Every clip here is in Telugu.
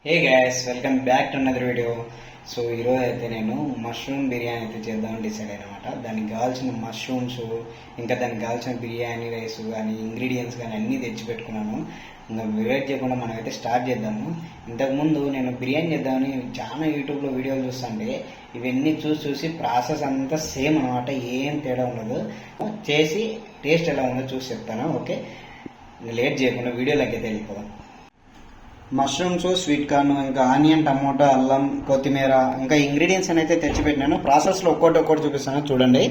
Hey guys, welcome back to another video. So ఈరోజు అయితే నేను మష్రూమ్ బిర్యానీ అయితే చేద్దామని డిసైడ్ అయినమాట. దానికి కావాల్సిన మష్రూమ్స్, ఇంకా దానికి కావాల్సిన బిర్యానీ రైస్ కానీ ఇంగ్రీడియంట్స్ కానీ అన్నీ తెచ్చి పెట్టుకున్నాను. ఇంకా వెయిట్ చేయకుండా మనం అయితే స్టార్ట్ చేద్దాము. ఇంతకుముందు నేను బిర్యానీ చేద్దామని చాలా యూట్యూబ్లో వీడియోలు చూస్తుంటే ఇవన్నీ చూసి ప్రాసెస్ అంతా సేమ్ అనమాట, ఏం తేడా ఉండదు. చేసి టేస్ట్ ఎలా ఉందో చూసి చెప్తాను. ఓకే, లేట్ చేయకుండా వీడియోలోకి అయితే వెళ్ళిపోదాం. మష్రూమ్స్, స్వీట్ కార్న్, ఇంకా ఆనియన్, టమోటా, అల్లం, కొత్తిమీర, ఇంకా ఇంగ్రీడియంట్స్ అయితే తెచ్చిపెట్టినాను. ప్రాసెస్లో ఒక్కొక్కటి చూపిస్తాను, చూడండి.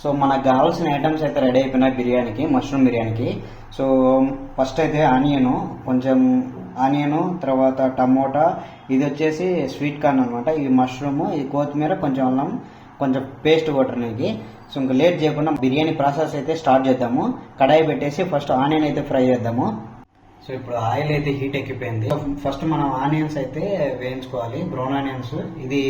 సో మనకు కావాల్సిన ఐటమ్స్ అయితే రెడీ అయిపోయినాయి బిర్యానీకి, మష్రూమ్ బిర్యానీకి. సో ఫస్ట్ అయితే ఆనియను, తర్వాత టమోటా, ఇది వచ్చేసి స్వీట్ కార్న్ అనమాట, ఇది మష్రూమ్, ఇది కొత్తిమీర, కొంచెం అల్లం, కొంచెం పేస్ట్ కొట్టడానికి. సో ఇంకా లేట్ చేయకుండా బిర్యానీ ప్రాసెస్ అయితే స్టార్ట్ చేద్దాము. కడాయి పెట్టేసి ఫస్ట్ ఆనియన్ అయితే ఫ్రై చేద్దాము. సో ఇప్పుడు ఆయిల్ అయితే హీట్ ఎక్కిపోయింది. ఫస్ట్ మనం ఆనియన్స్ అయితే వేయించుకోవాలి, బ్రౌన్ ఆనియన్స్. ఇది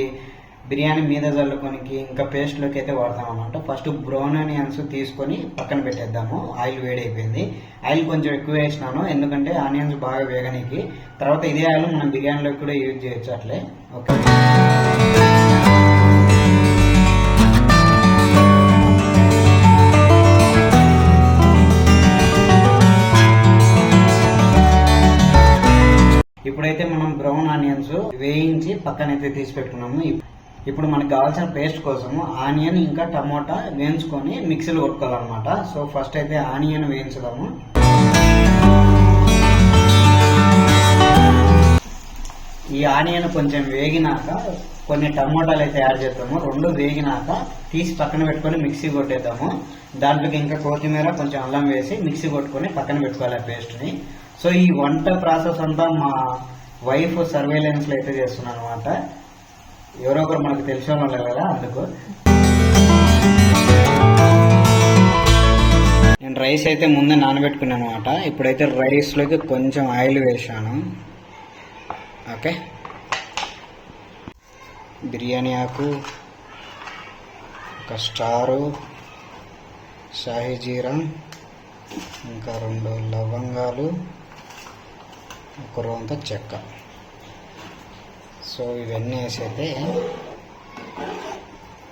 బిర్యానీ మీద చల్లుకోనికి ఇంకా పేస్ట్లోకి అయితే వాడతాం అనమాట. ఫస్ట్ బ్రౌన్ ఆనియన్స్ తీసుకొని పక్కన పెట్టేద్దాము. ఆయిల్ వేడి అయిపోయింది. ఆయిల్ కొంచెం ఎక్కువ వేసినాను, ఎందుకంటే ఆనియన్స్ బాగా వేగనికి. తర్వాత ఇదే ఆయిల్ మనం బిర్యానీలోకి కూడా యూజ్ చేయొచ్చు అట్లే. ఓకే, ఇప్పుడైతే మనం బ్రౌన్ ఆనియన్స్ వేయించి పక్కనైతే తీసి పెట్టుకున్నాము. ఇప్పుడు మనకు కావాల్సిన పేస్ట్ కోసము ఆనియన్ ఇంకా టమోటా వేయించుకొని మిక్సీలో కొట్టుకోవాలన్నమాట. సో ఫస్ట్ అయితే ఆనియన్ వేయించుదాము. ఈ ఆనియన్ కొంచెం వేగినాక కొన్ని టమోటాలు అయితే యాడ్ చేద్దాము. రెండు వేగినాక తీసి పక్కన పెట్టుకొని మిక్సీ కొట్టేద్దాము. దాంట్లోకి ఇంకా కొత్తిమీర, కొంచెం అల్లం వేసి మిక్సీ కొట్టుకొని పక్కన పెట్టుకోవాలి ఆ పేస్ట్ని. సో ఈ వంట ప్రాసెస్ అంతా మా వైఫ్ సర్వేలెన్స్లో అయితే చేస్తున్నాను అనమాట. ఎవరో ఒకరు మనకు తెలిసిన వాళ్ళు కదా, అందుకు. నేను రైస్ అయితే ముందే నానబెట్టుకున్నాను అనమాట. ఇప్పుడైతే రైస్లోకి కొంచెం ఆయిల్ వేసాను. ఓకే, బిర్యానీ ఆకు, ఒక స్టారు, షాహీ జీరా, ఇంకా 2 లవంగాలు, ఒక రోంత చెక్క. సో ఇవన్నీ వేసి అయితే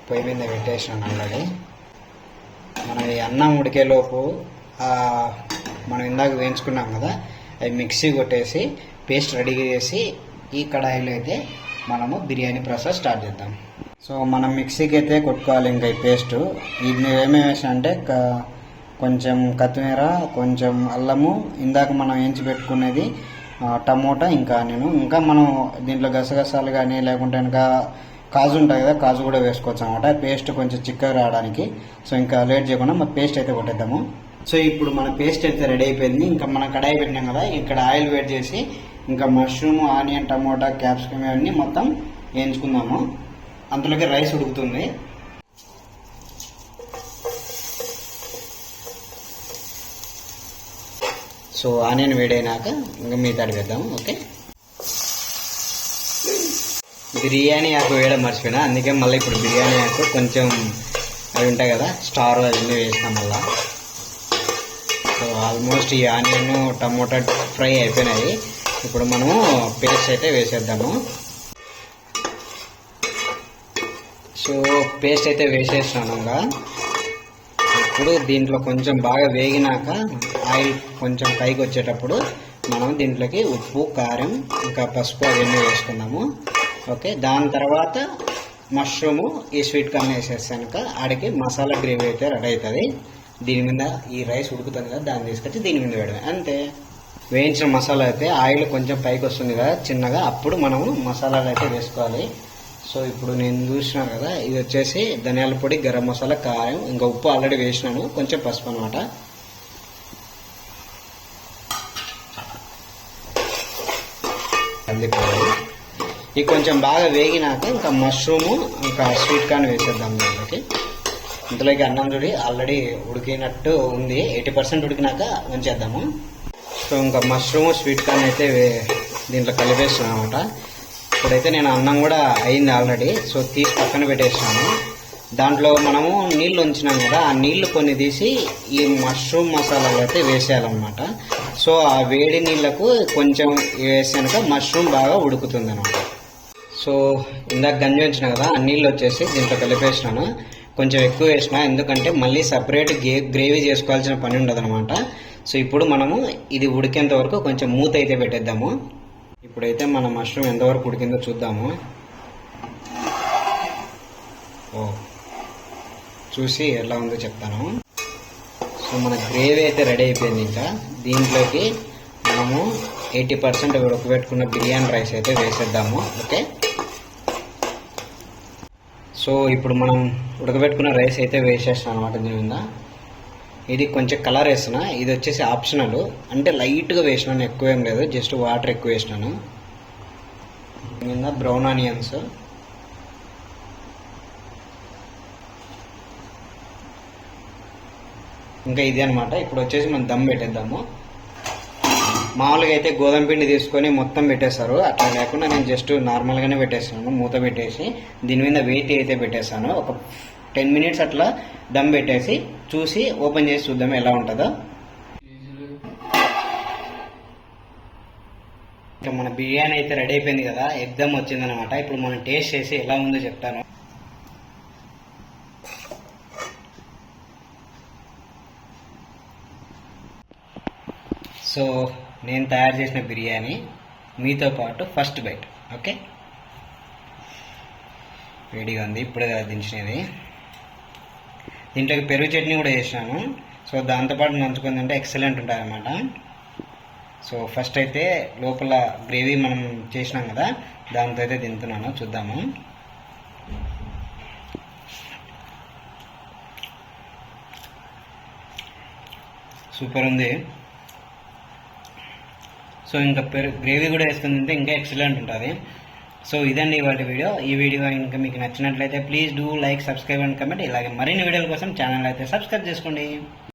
పొయ్యి మీద పెట్టేసినాను ఆల్రెడీ. మనం ఈ అన్నం ఉడికేలోపు మనం ఇందాక వేయించుకున్నాం కదా, అవి మిక్సీ కొట్టేసి పేస్ట్ రెడీ చేసి ఈ కడాయిలో అయితే మనము బిర్యానీ ప్రాసెస్ స్టార్ట్ చేద్దాం. సో మనం మిక్సీకి అయితే కొట్టుకోవాలి ఇంకా ఈ పేస్ట్. ఇది ఏమేమి వేసినా అంటే కొంచెం కొత్తిమీర, కొంచెం అల్లము, ఇందాక మనం వేయించి పెట్టుకునేది టమోటా, ఇంకా నేను ఇంకా మనం దీంట్లో గసగసాలు కానీ లేకుంటే ఇంకా కాజు ఉంటాయి కదా, కాజు కూడా వేసుకోవచ్చు అనమాట, పేస్ట్ కొంచెం చిక్కగా రావడానికి. సో ఇంకా లేట్ చేయకుండా మన పేస్ట్ అయితే కొట్టేద్దాము. సో ఇప్పుడు మన పేస్ట్ అయితే రెడీ అయిపోయింది. ఇంకా మనం కడాయి పెట్టినాం కదా, ఇక్కడ ఆయిల్ వేడి చేసి ఇంకా మష్రూమ్, ఆనియన్, టమోటా, క్యాప్సికమ్ ఇవన్నీ మొత్తం వేయించుకుందాము. అందులోకి రైస్ ఉడుకుతుంది. సో ఆనియన్ వేడైనాక ఇంకా మిగతాది వేద్దాము. ఓకే, బిర్యానీ ఆకు వేయడం మర్చిపోయినా, అందుకే మళ్ళీ ఇప్పుడు బిర్యానీ ఆకు కొంచెం అవి ఉంటాయి కదా, స్టార్ అవన్నీ వేసినాం మళ్ళా. సో ఆల్మోస్ట్ ఈ ఆనియన్, టమోటా ఫ్రై అయిపోయినాయి. ఇప్పుడు మనము పేస్ట్ అయితే వేసేద్దాము. సో పేస్ట్ అయితే వేసేసినాను ఇంకా. ఇప్పుడు దీంట్లో కొంచెం బాగా వేగినాక ఆయిల్ కొంచెం పైకి వచ్చేటప్పుడు మనం దీంట్లోకి ఉప్పు, కారం, ఇంకా పసుపు అవన్నీ వేసుకున్నాము. ఓకే, దాని తర్వాత మష్రూము, ఈ స్వీట్ కార్న్ వేసేసాక ఆడికి మసాలా గ్రేవీ అయితే రెడీ అవుతుంది. దీని మీద ఈ రైస్ ఉడుకుతుంది కదా, దాన్ని తీసుకొచ్చి దీని మీద వేయడమే, అంతే. వేయించిన మసాలా అయితే ఆయిల్ కొంచెం పైకి వస్తుంది కదా చిన్నగా, అప్పుడు మనము మసాలాలు అయితే వేసుకోవాలి. సో ఇప్పుడు నేను చూసినాను కదా, ఇది వచ్చేసి ధనియాల పొడి, గరం మసాలా, కారం, ఇంకా ఉప్పు ఆల్రెడీ వేసినాను, కొంచెం పసుపు అనమాట. ఇది కొంచెం బాగా వేగినాక ఇంకా మష్రూము ఇంకా స్వీట్ కార్న్ వేసేద్దాం దీంట్లోకి. ఇందులోకి అన్నం చూడి ఆల్రెడీ ఉడికినట్టు ఉంది, 80% ఉడికినాక ఉంచేద్దాము. సో ఇంకా మష్రూమ్ స్వీట్ కార్న్ అయితే దీంట్లో కలిపేస్తున్నాను అనమాట. ఇప్పుడైతే నేను అన్నం కూడా అయింది ఆల్రెడీ, సో తీసి పక్కన పెట్టేసినాను. దాంట్లో మనము నీళ్ళు ఉంచినాం కదా, ఆ నీళ్లు కొన్ని తీసి ఈ మష్రూమ్ మసాలాలు అయితే వేసేయాలన్నమాట. సో ఆ వేడి నీళ్లకు కొంచెం వేసాక మష్రూమ్ బాగా ఉడుకుతుంది అనమాట. సో ఇందాక గంజి ఉంచిన కదా, ఆ నీళ్ళు వచ్చేసి దీంట్లో కలిపేసినాను. కొంచెం ఎక్కువ వేసిన, ఎందుకంటే మళ్ళీ సపరేట్ గ్రేవీ చేసుకోవాల్సిన పని ఉండదు అనమాట. సో ఇప్పుడు మనము ఇది ఉడికేంత వరకు కొంచెం మూత అయితే పెట్టేద్దాము. ఇప్పుడైతే మన మష్రూమ్ ఎంతవరకు ఉడికిందో చూద్దాము. చూసి ఎలా ఉందో చెప్తాను. సో మన గ్రేవీ అయితే రెడీ అయిపోయింది. ఇంకా దీంట్లోకి మనము 80% ఉడకబెట్టుకున్న బిర్యానీ రైస్ అయితే వేసేద్దాము. ఓకే, సో ఇప్పుడు మనం ఉడకబెట్టుకున్న రైస్ అయితే వేసేస్తాం అనమాట. దీని మీద ఇది కొంచెం కలర్ వేస్తున్నా, ఇది వచ్చేసి ఆప్షనల్, అంటే లైట్గా వేసినాను, ఎక్కువ ఏం లేదు, జస్ట్ వాటర్ ఎక్కువ వేసినాను. కింద బ్రౌన్ ఆనియన్స్, ఇంకా ఇది అనమాట. ఇప్పుడు వచ్చేసి మనం దమ్ పెట్టేద్దాము. మామూలుగా అయితే గోధుమ పిండి తీసుకొని మొత్తం పెట్టేస్తారు, అట్లా లేకుండా నేను జస్ట్ నార్మల్గానే పెట్టేస్తాను. మూత పెట్టేసి దీని మీద వెయిట్ అయితే పెట్టేస్తాను. ఒక 10 minutes అట్లా దమ్ పెట్టేసి చూసి ఓపెన్ చేసి చూద్దాం ఎలా ఉంటుందో. ఇంకా మన బిర్యానీ అయితే రెడీ అయిపోయింది కదా, ఎగ్దమ్ వచ్చిందనమాట. ఇప్పుడు మనం టేస్ట్ చేసి ఎలా ఉందో చెప్తాను. సో నేను తయారు చేసిన బిర్యానీ మీతో పాటు ఫస్ట్ బైట్. ఓకే, వేడిగా ఉంది, ఇప్పుడే దించినది. దీంట్లోకి పెరుగు చట్నీ కూడా చేసినాను. సో దాంతోపాటు నంచుకొని తింటే ఎక్సలెంట్ ఉంటుంది అనమాట. సో ఫస్ట్ అయితే లోపల గ్రేవీ మనం చేసినాం కదా, దాంతో అయితే తింటున్నాను, చూద్దాము. సూపర్ ఉంది. సో ఇంకా గ్రేవీ కూడా వేసుకుని తింటే ఇంకా ఎక్సలెంట్ ఉంటుంది. సో ఇదండి ఇవాళ వీడియో. ఈ వీడియో ఇంకా మీకు నచ్చినట్లయితే please do like, subscribe and comment. ఇలాగే మరిన్ని వీడియోల కోసం ఛానల్ అయితే సబ్స్క్రైబ్ చేసుకోండి.